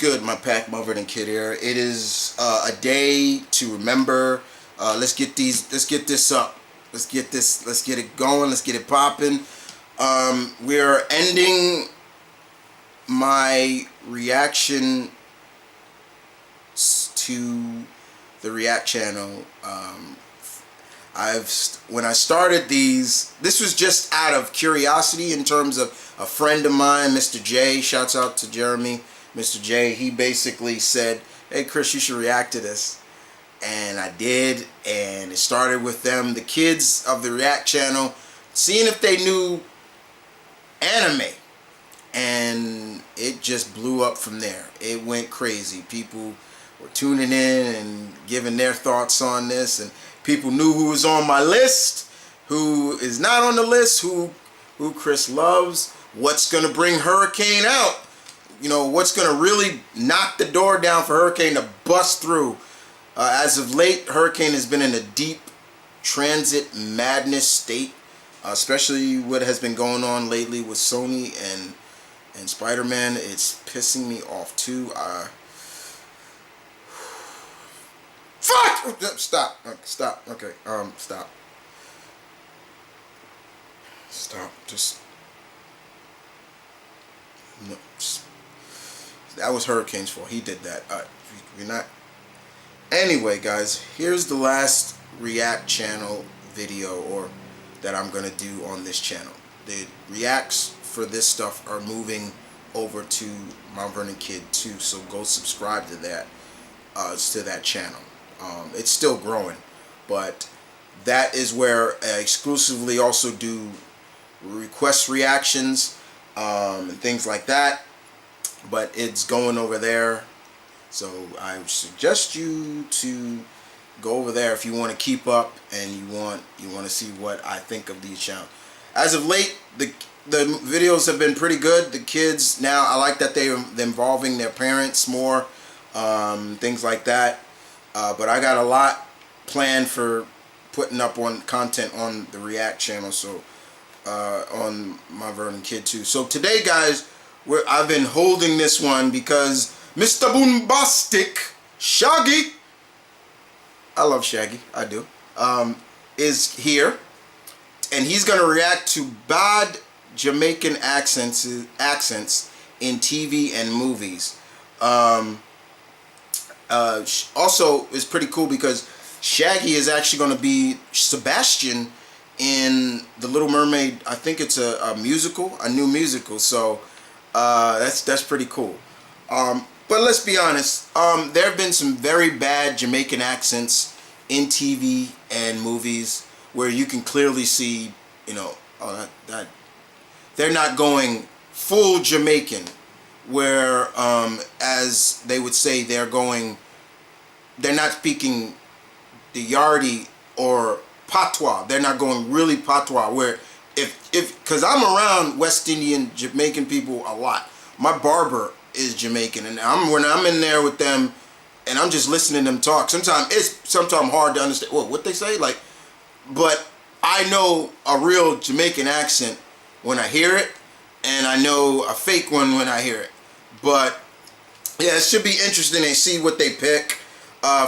good, my pack, Mother and Kid here. It is a day to remember. Let's get this up. Let's get it going. Let's get it popping. We're ending my reaction to the React channel. When I started these, this was just out of curiosity in terms of a friend of mine, Mr. J. Shouts out to Jeremy, Mr. J. He basically said, "Hey Chris, you should react to this," and I did. And it started with them, the kids of the React channel, seeing if they knew anime, and it just blew up from there. It went crazy. People were tuning in and giving their thoughts on this, and people knew who was on my list, who is not on the list, who Chris loves, what's gonna bring Hurricane out, you know, what's gonna really knock the door down for Hurricane to bust through. As of late, Hurricane has been in a deep transit madness state, especially what has been going on lately with Sony and Spider-Man. It's pissing me off too. Fuck! Stop. Stop. Okay. Stop. Stop. Just. No. That was Hurricane's fault. He did that. You're not. Anyway, guys, here's the last React channel video that I'm gonna do on this channel. The reacts for this stuff are moving over to Mount Vernon Kid too, so go subscribe to that. To that channel. It's still growing, but that is where I exclusively also do request reactions and things like that, but it's going over there, so I suggest you to go over there if you want to keep up and you want to see what I think of these channels. As of late, the videos have been pretty good. The kids now, I like that they're involving their parents more, things like that. But I got a lot planned for putting up on content on the React channel, so on my Vernon Kid too. So today, guys, I've been holding this one because Mr. Boombastic, Shaggy, I love Shaggy, I do, is here, and he's gonna react to bad Jamaican accents in TV and movies. Also, it's pretty cool because Shaggy is actually going to be Sebastian in The Little Mermaid. I think it's a musical, a new musical. So that's pretty cool. But let's be honest. There have been some very bad Jamaican accents in TV and movies where you can clearly see, you know, that they're not going full Jamaican. Where, as they would say, they're not speaking the Yardie or patois. They're not going really patois. Where, because I'm around West Indian Jamaican people a lot. My barber is Jamaican, and when I'm in there with them, and I'm just listening to them talk. Sometimes it's hard to understand what they say. Like, but I know a real Jamaican accent when I hear it, and I know a fake one when I hear it. But yeah, it should be interesting to see what they pick.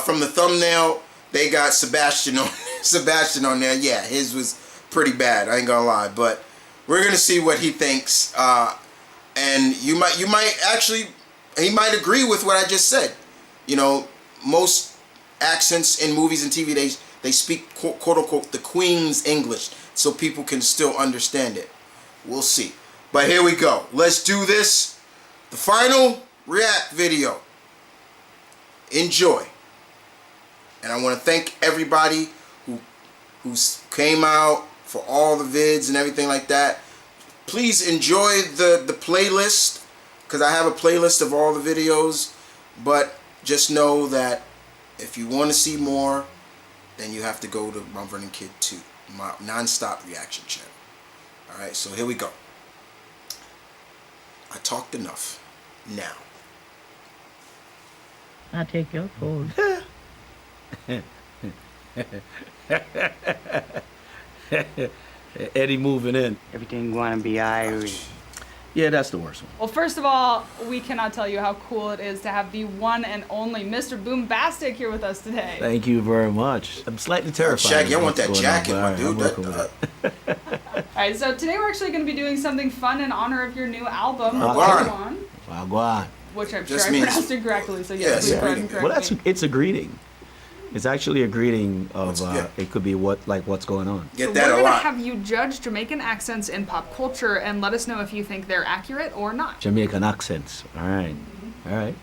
From the thumbnail, they got Sebastian on there. Yeah, his was pretty bad, I ain't gonna lie. But we're gonna see what he thinks. And he might agree with what I just said. You know, most accents in movies and TV, they speak quote unquote the Queen's English, so people can still understand it. We'll see. But here we go. Let's do this. The final react video. Enjoy. And I want to thank everybody who came out for all the vids and everything like that. Please enjoy the playlist, because I have a playlist of all the videos. But just know that if you want to see more, then you have to go to Mount Vernon Kid 2, my non-stop reaction channel. Alright, so here we go. I talked enough. Now. I take your food. Eddie moving in. Everything gonna be Irish. Yeah, that's the worst one. Well, first of all, we cannot tell you how cool it is to have the one and only Mr. Boombastic here with us today. Thank you very much. I'm slightly terrified. Shaggy, I of want what's that going jacket, on, my but dude. I'm working with it. All right, so today we're actually going to be doing something fun in honor of your new album, Wagwan. Wagwan. which I'm sure Just I means- pronounced it correctly. So Yeah, yes, it's please a go ahead and greeting. correct me. It's a greeting. It's actually a greeting of, Yeah. it could be what's going on. Get So that we're a going to lot. have you judge Jamaican accents in pop culture and let us know if you think they're accurate or not. Jamaican accents. All right. All right.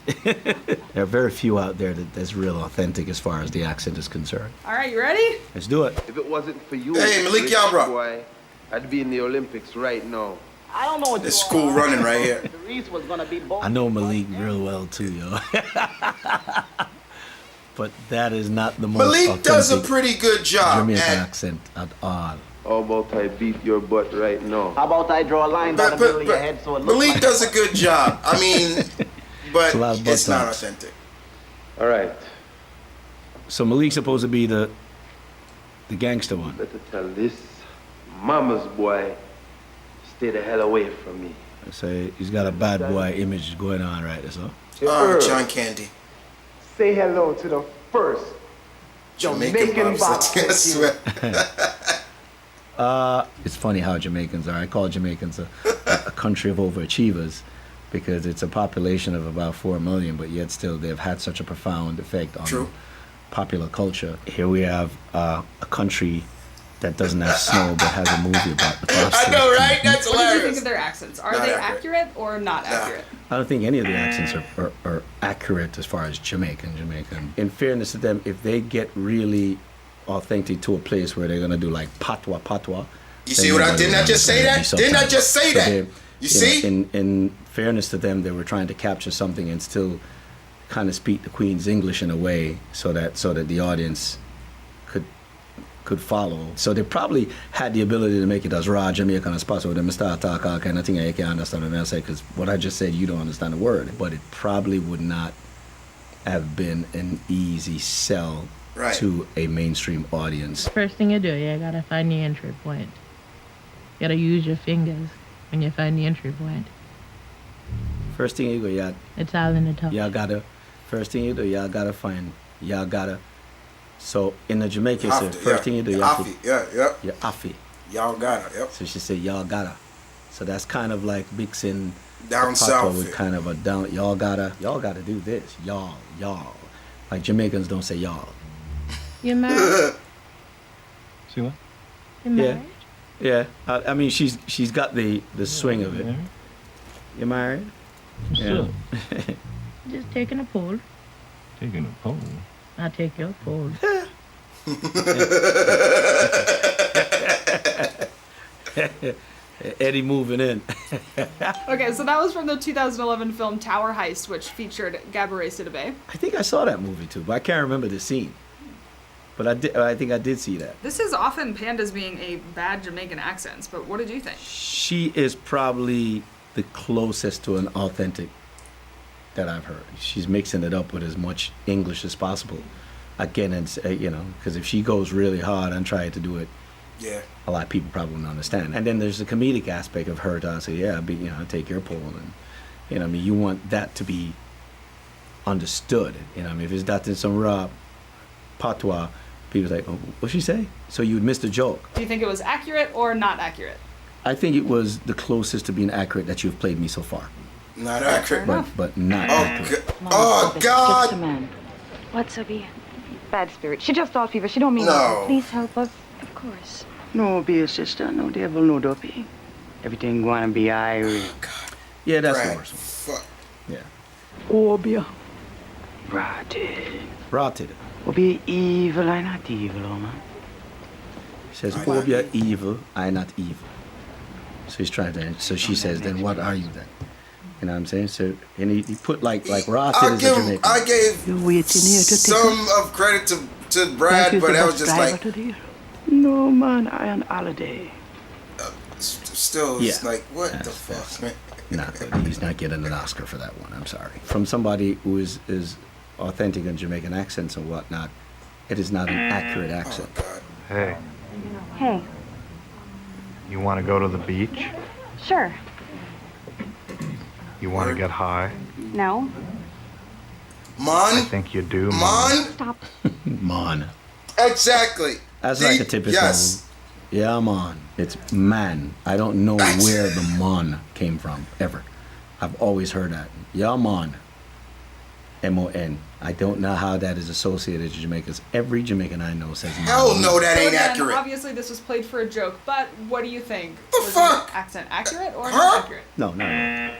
There are very few out there that's real authentic as far as the accent is concerned. All right, you ready? Let's do it. If it wasn't for you, Hey, Malik rich Yabra. boy, I'd be in the Olympics right now. I don't know what This you school are. running right here. The Reese was gonna be both. I know Malik real well too, yo. But that is not the most Malik does a authentic pretty good job Jamaican at. accent at all. How about I beat your butt right now? How about I draw a line down the middle of your head so it looks Malik like does a good job. I mean, but It's a lot of it's not butt-ups. authentic. All right, So Malik's supposed to be the gangster one. better tell this mama's boy stay the hell away from me. Say he's got a bad boy image going on right there, so. Hey, Oh, Earl, John Candy. say hello to the first Jamaican bobsled team, I bobsled swear. It's funny how Jamaicans are. I call Jamaicans a country of overachievers because it's a population of about 4 million, but yet still they've had such a profound effect on True. popular culture. Here we have a country that doesn't have snow but has a movie about the I bobsled know, team. right? That's What did you think hilarious. of their accents? Are Not they accurate. accurate or not accurate? I don't think any of the accents are accurate as far as Jamaican. In fairness to them, if they get really authentic to a place where they're gonna do like patois, You then see what I nobody didn't I will just say understand. that? It'd be Didn't I subtitles. just say So that? they- You know, see? in fairness to them, they were trying to capture something and still kind of speak the Queen's English in a way so that the audience could follow. So they probably had the ability to make it as raw Jamaican as possible. Them start talk all kind of thing I can't understand what I say because what I just said you don't understand the word. But it probably would not have been an easy sell Right. to a mainstream audience. First thing you do, you gotta find the entry point. You gotta use your fingers when you find the entry point. First thing you go, It's all in the top. first thing you do, y'all gotta. So in the Jamaican, Have so to, first yeah. thing you do, You y'all have to, yeah, yeah. you're affy. Y'all got it, yep. So she said, y'all gotta. So that's kind of like mixing Down the patois south. with kind of a down. Y'all gotta do this. Y'all. Like Jamaicans don't say y'all. You married? See what? You married? Yeah. I mean, she's got the swing of it. You married? Still Just taking a poll. taking a poll. I'll take your poll. Eddie moving in. Okay, so that was from the 2011 film Tower Heist, which featured Gabourey Sidibe. I think I saw that movie too, but I can't remember the scene. But I think I did see that. This is often panned as being a bad Jamaican accent, but what did you think? She is probably the closest to an authentic that I've heard. She's mixing it up with as much English as possible. Again, it's, because if she goes really hard and try to do it, Yeah. a lot of people probably won't understand. And then there's the comedic aspect of her to say, yeah, take your poll. And, you want that to be understood. If it's that in some raw patois, people say, oh, what'd she say? So you would miss the joke. Do you think it was accurate or not accurate? I think it was the closest to being accurate that you've played me so far. Not accurate. But not Oh, accurate. oh God. What's Subby? Bad spirit. She just thought fever. She don't mean No. nothing. Please help us. Of course. No, be a sister. No devil, no dopey. Everything gonna be Irish. Yeah, that's the Brad, worst one. fuck. Yeah. Obia. Rotted. Rotted. Will be evil, I not evil, oh man. Says, I oh, like you're it. evil, I not evil. So he's trying to, so she says, then what are you then? You know what I'm saying? So, and he put like rotted as a Jamaican. I gave You waiting here to take some us? of credit to Brad, Like you but the that bus was just driver like, today? No, man, I on holiday. still, it's Yeah. like, what the That's- fuck, man? Not good. He's not getting an Oscar for that one. I'm sorry. From somebody who is authentic in Jamaican accents and whatnot, it is not an accurate Oh, accent. God. Hey, Hey, you want to go to the beach? sure. You want to get high? No. Mon? I think you do. Mon? Stop. Man. Exactly. That's like a typical. Yes. Yeah, man. It's man. I don't know where the man came from ever. I've always heard that. Yeah, man. M-O-N. I don't know how that is associated to Jamaicans. Every Jamaican I know says man. Hell no, that So ain't again, accurate. obviously this was played for a joke, but what do you think? The Was fuck? the accent accurate or Huh? not accurate? No, no.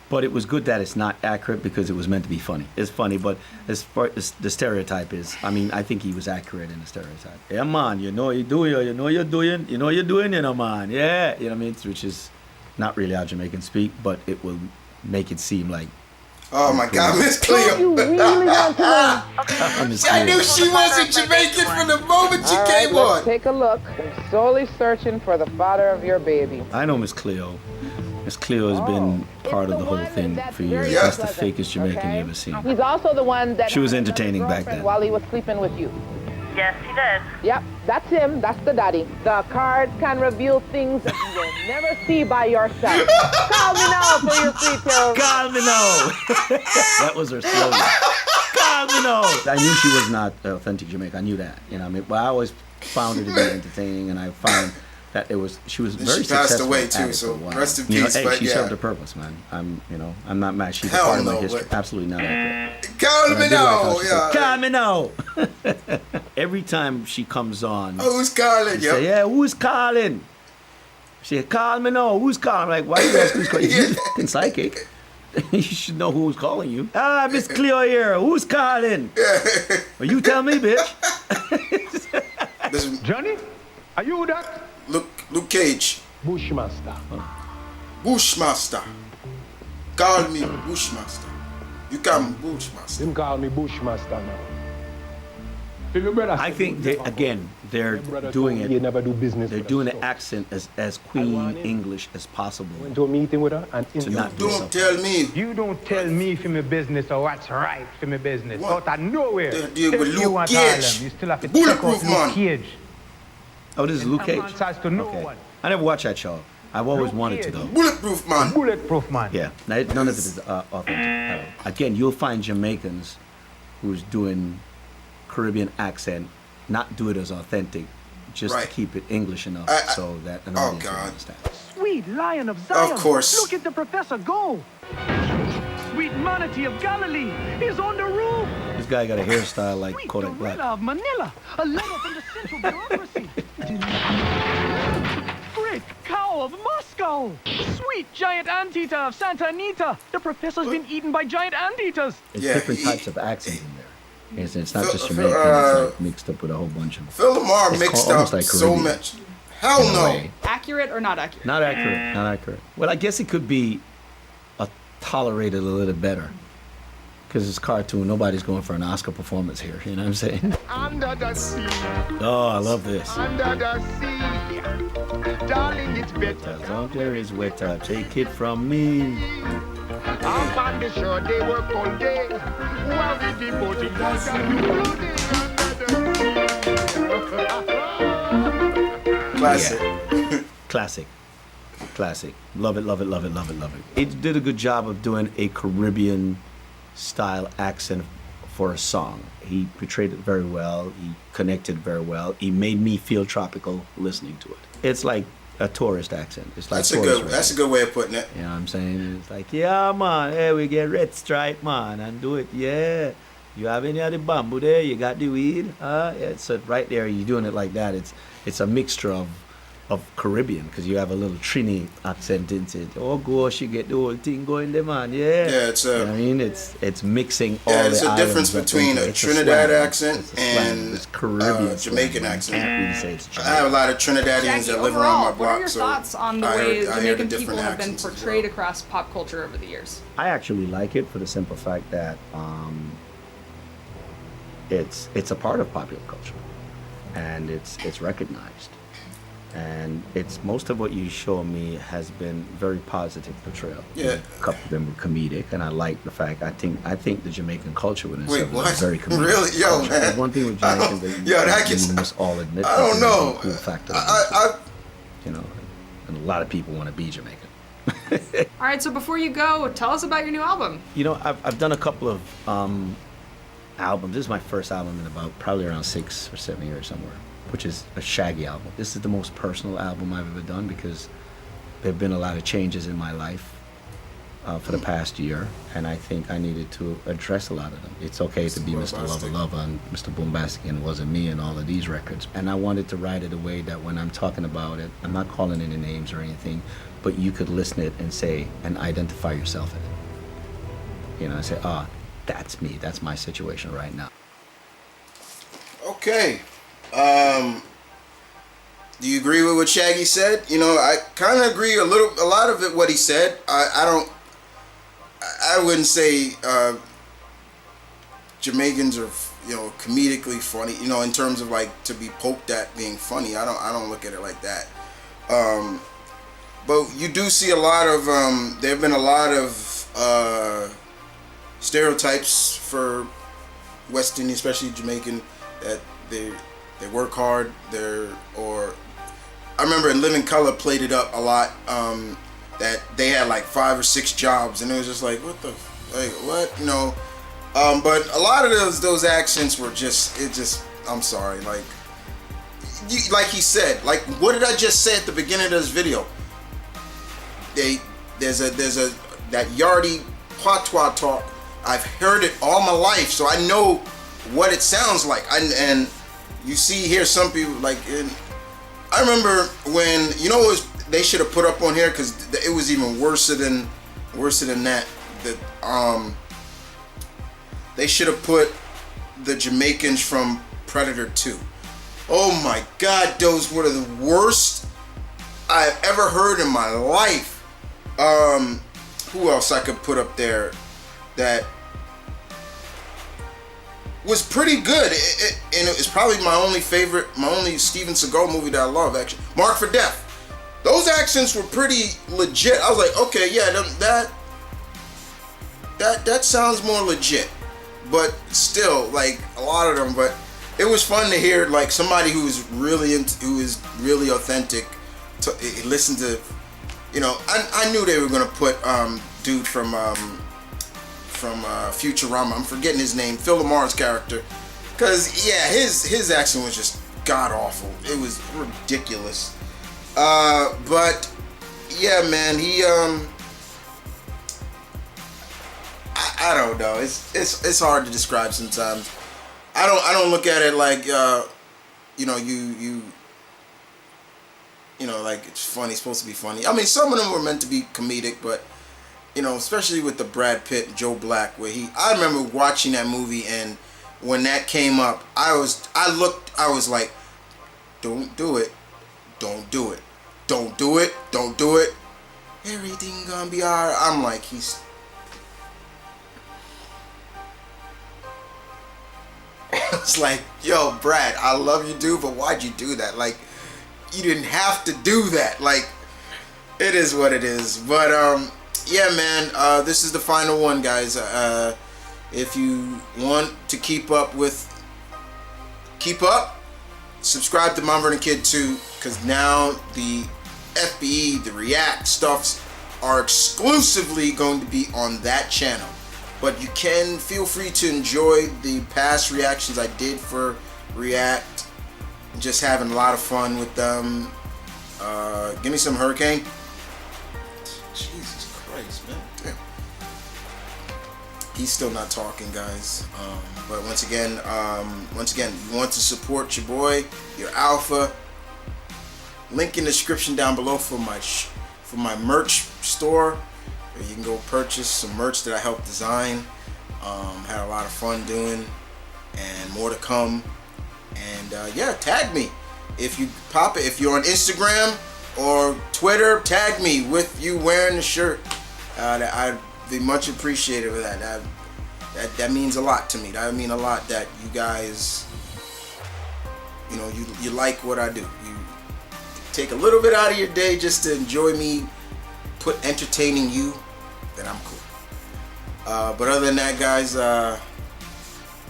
But it was good that it's not accurate because it was meant to be funny. It's funny, but as far as the stereotype is, I mean, I think he was accurate in the stereotype. Yeah, man, you know you do, you know you're doing, you know you're doing, you know, man. Yeah, you know what I mean? Which is not really how Jamaicans speak, but it will make it seem like. Oh my God, Miss Cleo. You really want to know? I knew she wasn't Jamaican from the moment she came on. Take a look. I'm solely searching for the father of your baby. I know Miss Cleo. Miss Cleo has been part of the whole thing for years. Yeah. That's the fakest Jamaican you ever seen. He's also the one that She was had entertaining another back girlfriend then. while he was sleeping with you. Yes, he did. Yep, that's him. That's the daddy. The cards can reveal things that you will never see by yourself. Call me now for your free tarot. Call me now. That was her slogan. Call me now. I knew she was not authentic Jamaican. I knew that. You know, what I mean, but I always found her to be entertaining, and I found that she was very She passed successful away at too, it so for a while. rest in You know, peace, hey, but she yeah. served her purpose, man. I'm not mad. She's Hell a part of no, my history. but- Absolutely not accurate. Call But I me did like how now. she said, Yeah. Call me now. Every time she comes on, Oh, who's calling? she say, Yep. yeah, who's calling? She said, call me now. Who's calling? I'm like, why you ask who's calling? You're fucking psychic. You should know who's calling you. Ah, Miss Cleo here. Who's calling? Well, you tell me, bitch. Listen, Johnny, are you that? Luke Cage, Bushmaster. Bushmaster. Call me Bushmaster. You call me Bushmaster. Him call me Bushmaster now. I think they're doing You it. never do business. They're with doing us, the accent as Queen English as possible. Went to a meeting with her and To not do Don't something. tell me. You don't tell me for my business or what's right for my business. What? Out of nowhere. They deal If with you Luke want Cage. Harlem, you still have to check Bulletproof out man. Luke Cage. Oh, this is Luke Cage. Answers to no Okay. one. I never watched that show. I've always Luke wanted to Cage. though. Bulletproof man. Bulletproof man. Yeah, none of it is authentic at all. Again, you'll find Jamaicans who's doing Caribbean accent not do it as authentic, just Right. to keep it English enough so that an oh, audience will God. understand. Sweet Lion of Zion. Of course. Look at the professor go. Sweet Manatee of Galilee is on the roof. This guy got a hairstyle like Sweet Kodak Black. Gorilla of Manila. A letter from the central bureaucracy. Great cow of Moscow. Sweet giant anteater of Santa Anita. The professor's been eaten by giant anteaters. There's Yeah, different he- types of accent in there. It's not just Phil- Jamaican, uh, it's like mixed up with a whole bunch of. Phil Lamar It's mixed almost up like so Caribbean. much. Hell in a no. way. Accurate or not accurate? Not accurate, not accurate. Well, I guess it could be tolerated a little better. Because it's cartoon, nobody's going for an Oscar performance here, you know what I'm saying? Under the sea, Oh, I love this. under the sea. Darling, it's better. As long there is wetter, take it from me. Up on the shore, they work all day. While we devoting Classic. Classic. Classic. Love it, love it, love it, love it, love it. It did a good job of doing a Caribbean style accent for a song. He portrayed it very well. He connected very well. He made me feel tropical listening to it. It's like a tourist accent. It's like That's a good way of putting it. You know what I'm saying? It's like, yeah, man, hey, we get red stripe, man, and do it, yeah. You have any of the bamboo there? You got the weed? Yeah, so right there, you're doing it like that. It's a mixture of Caribbean, because you have a little Trini accent into it. Oh gosh, you get the whole thing going there, man, yeah. Yeah, it's you know what I mean? It's mixing all Yeah, the it's a difference islands up between into a it. It's Trinidad slang. accent It's a slang. and It's Caribbean Jamaican slang. accent. You can't really say it's I have a Jamaican. lot of Trinidadians Shaggy, that live overall, around my what block. are your so thoughts on the I way heard the Jamaican people different have been accents as portrayed well. across pop culture over the years? I actually like it for the simple fact that it's a part of popular culture, and it's recognized, and it's most of what you show me has been very positive portrayal. Yeah. A couple of them were comedic, and I like the fact I think the Jamaican culture within Wait, itself what? is very comedic. Really? Yo, culture. man. There's one thing with I don't- Jamaicans that yo, that gets- we must all admit. I don't that know. there's a cool factor. I you know, and a lot of people want to be Jamaican. All right, so before you go, tell us about your new album. You know, I've done a couple of albums. This is my first album in about probably around 6 or 7 years somewhere, which is a Shaggy album. This is the most personal album I've ever done because there have been a lot of changes in my life for the past year, and I think I needed to address a lot of them. It's okay to be Mr. Lover Lover and Mr. Boombastic and Wasn't Me and all of these records. And I wanted to write it a way that when I'm talking about it, I'm not calling any names or anything, but you could listen it and say, and identify yourself in it. You know, and say, that's me, that's my situation right now. Okay. Do you agree with what Shaggy said? You know, I kind of agree a lot of it what he said. I wouldn't say Jamaicans are, you know, comedically funny, you know, in terms of like to be poked at being funny. I don't look at it like that. But you do see a lot of there have been a lot of stereotypes for West Indian, especially Jamaican, that they work hard. I remember in Living Color played it up a lot. That they had like 5 or 6 jobs, and it was just like, what, you know. But a lot of those accents were I'm sorry, like he said, like, what did I just say at the beginning of this video? There's that yardie patois talk. I've heard it all my life, so I know what it sounds like. And you see here some people like. I remember when, you know, they should have put up on here because it was even worse than that. They should have put the Jamaicans from Predator 2. Oh my God, those were the worst I've ever heard in my life. Who else I could put up there that was pretty good, and it's probably my only Steven Seagal movie that I love, actually. Mark for Death. Those accents were pretty legit. I was like, okay, yeah, that sounds more legit, but still, like a lot of them. But it was fun to hear like somebody who is really authentic. Listen to, you know, I knew they were gonna put dude from Futurama. I'm forgetting his name, Phil Lamar's character, because yeah, his accent was just god awful. It was ridiculous. But yeah, man, he I don't know. It's hard to describe sometimes. I don't look at it like you know, you know, like it's funny, it's supposed to be funny. I mean, some of them were meant to be comedic, but you know, especially with the Brad Pitt, Joe Black, where I remember watching that movie, and when that came up, I was like, don't do it, don't do it, don't do it, don't do it. Everything gonna be alright. I'm like, it's like, yo, Brad, I love you, dude, but why'd you do that? Like, you didn't have to do that. Like, it is what it is. But yeah, man, this is the final one, guys. If you want to keep up, subscribe to Mount Vernon Kid 2, because now the FBE, the React stuffs are exclusively going to be on that channel. But you can feel free to enjoy the past reactions I did for React. Just having a lot of fun with them. Give me some Hurricane. Jesus Christ, man. Damn. He's still not talking, guys. But once again, you want to support your boy, your alpha. Link in the description down below for my merch store. You can go purchase some merch that I helped design. Had a lot of fun doing, and more to come. And yeah, tag me if you pop it. If you're on Instagram or Twitter, tag me with you wearing the shirt. I'd be much appreciative of that. That means a lot to me. That would mean a lot that you guys, you know, you like what I do. You take a little bit out of your day just to enjoy me entertaining you. Then I'm cool. But other than that, guys,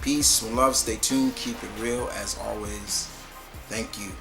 peace and love. Stay tuned. Keep it real as always. Thank you.